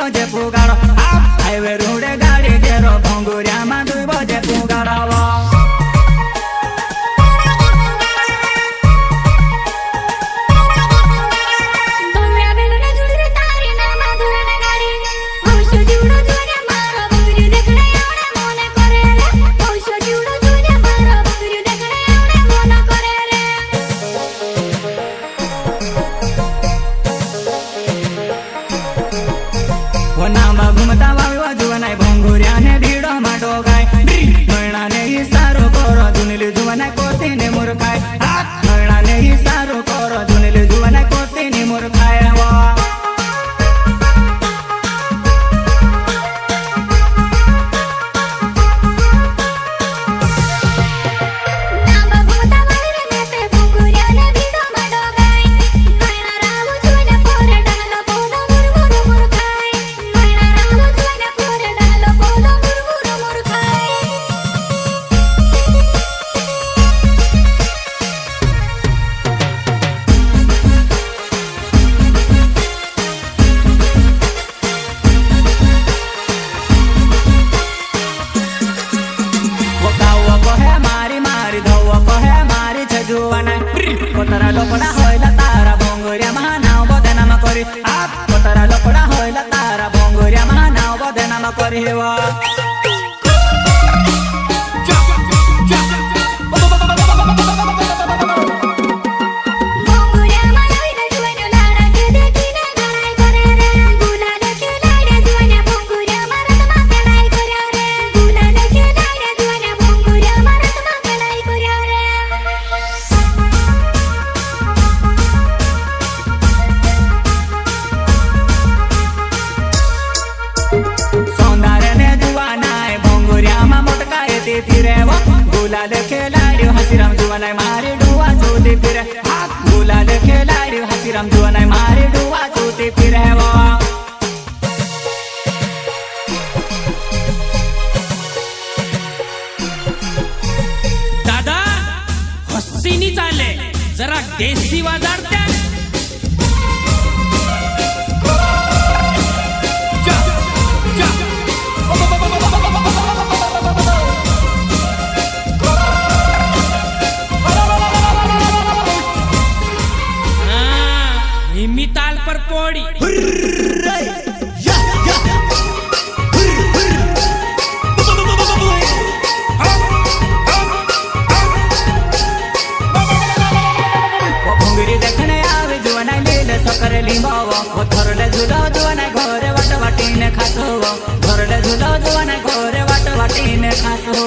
बजे पुगाड़ो हाईवे रोडे गाड़ी गेरो भंगुरिया में 2 बजे पुगाड़ो घूमता वावी जुवनाय भंगुरिया ने भीड़ो में डोगाय नैना ने ही सारो करो दुनिल जुवनाय कोसी ने मुरखाय नैना ने ही सारो करो दुनिल जुवनाय कोसी ने मुरखाय कोतरा लोपड़ा होइला तारा भंगुरिया महानाव बदनाम करी कोतरा लोपड़ा होइला तारा भंगुरिया महानाव बदनाम करी हेवा गुलाल खेलाड़ियो हसीराम जुवनाय मारी डुआ चूती फिरे गुलाल खेलाड़ियो हसीराम जुवनाय मारी डुआ चूती फिरे दादा हस्सीनी चाले जरा देसी वाजाडते ताल पर पोड़ी भंगुरी देखने आवे जुवनाय लीले सकरे लिंबाव थरले झुलो जुवनाय घरे वाट वाटीने खासो घरले झुलो जुवनाय घरे वाट वाटीने खासो